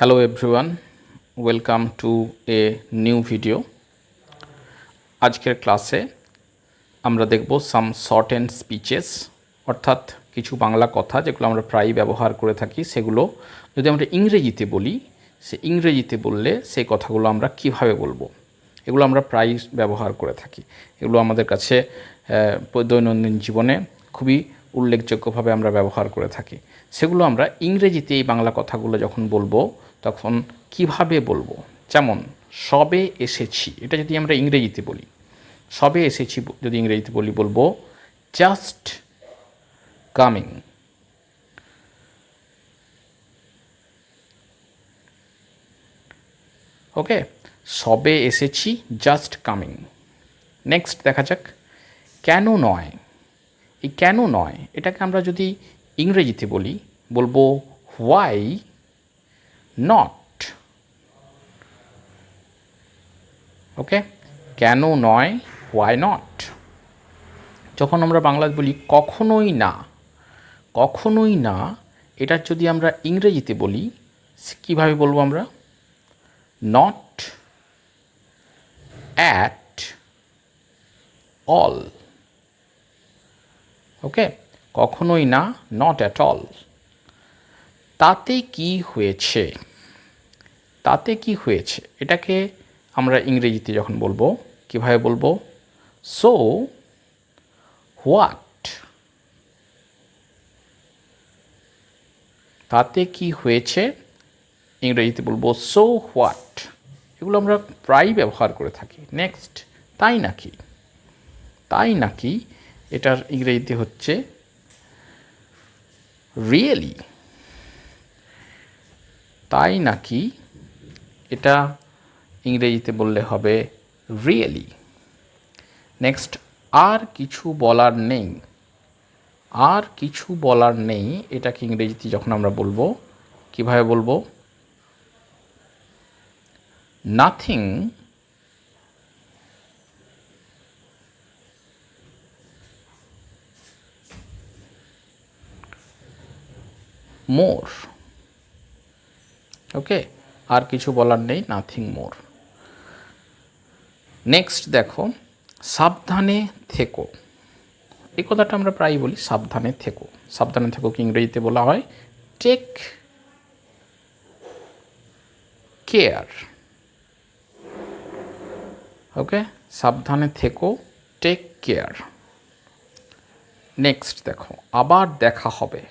Hello everyone, welcome to a new video. আজকের ক্লাসে আমরা দেখব সাম শর্ট অ্যান্ড স্পিচেস, অর্থাৎ কিছু বাংলা কথা যেগুলো আমরা প্রায়ই ব্যবহার করে থাকি, সেগুলো যদি আমরা ইংরেজিতে বলি, সে ইংরেজিতে বললে সেই কথাগুলো আমরা কিভাবে বলবো, এগুলো আমরা প্রায়ই ব্যবহার করে থাকি। এগুলো আমাদের কাছে দৈনন্দিন জীবনে খুবই উল্লেখযোগ্যভাবে আমরা ব্যবহার করে থাকি। সেগুলো আমরা ইংরেজিতে এই বাংলা কথাগুলো যখন বলবো তখন কিভাবে বলবো। যেমন সবে এসেছি, এটা যদি আমরা ইংরেজিতে বলি, সবে এসেছি যদি ইংরেজিতে বলি, বলবো জাস্ট কামিং। ওকে, সবে এসেছি, জাস্ট কামিং। নেক্সট দেখা যাক কেন নয়। এই কেন নয় এটাকে আমরা যদি ইংরেজিতে বলি, বলবো হোয়াই নট। ওকে, কেন নয়, হোয়াই নট। যখন আমরা বাংলাতে বলি কখনোই না, কখনোই না, এটার যদি আমরা ইংরেজিতে বলি কিভাবে বলবো আমরা, নট অ্যাট অল। ওকে, কখনোই না, নট অ্যাট অল। তাতে কি হয়েছে, তাতে কি হয়েছে, এটাকে আমরা ইংরেজিতে যখন বলবো কিভাবে বলবো, সো হোয়াট। তাতে কি হয়েছে ইংরেজিতে বলবো সো হোয়াট। এগুলো আমরা প্রায়ই ব্যবহার করে থাকি। নেক্সট তাই নাকি। তাই নাকি এটার ইংরেজিতে হচ্ছে রিয়েলি। তাই নাকি এটা ইংরেজিতে বললে হবে রিয়েলি। নেক্সট আর কিছু বলার নেই। আর কিছু বলার নেই এটাকে ইংরেজিতে যখন আমরা বলবো কিভাবে বলবো, নাথিং মোর। ওকে, আর কিছু বলার নেই, নাথিং মোর। নেক্সট দেখো সাবধানে থেকো। এই কথাটা আমরা প্রায়ই বলি, সাবধানে থেকো। সাবধানে থেকো কি ইংরেজিতে বলা হয় টেক কেয়ার। ওকে, সাবধানে থেকো, টেক কেয়ার। নেক্সট দেখো আবার দেখা হবে।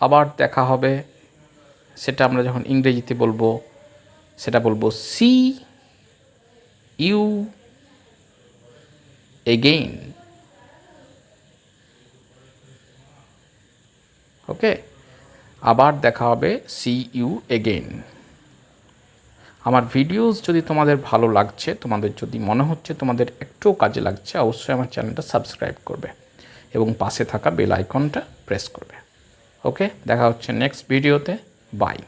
আবার দেখা হবে সেটা আমরা যখন ইংরেজিতে বলবো সেটা বলবো সি ইউ এগেইন। ওকে, আবার দেখা হবে, সি ইউ এগেইন। আমার ভিডিওস যদি তোমাদের ভালো লাগছে, তোমাদের যদি মনে হচ্ছে তোমাদের একটুও কাজে লাগছে, অবশ্যই আমার চ্যানেলটা সাবস্ক্রাইব করবে এবং পাশে থাকা বেল আইকনটা প্রেস করবে। ওকে, দেখা হচ্ছে নেক্সট ভিডিওতে। বাই।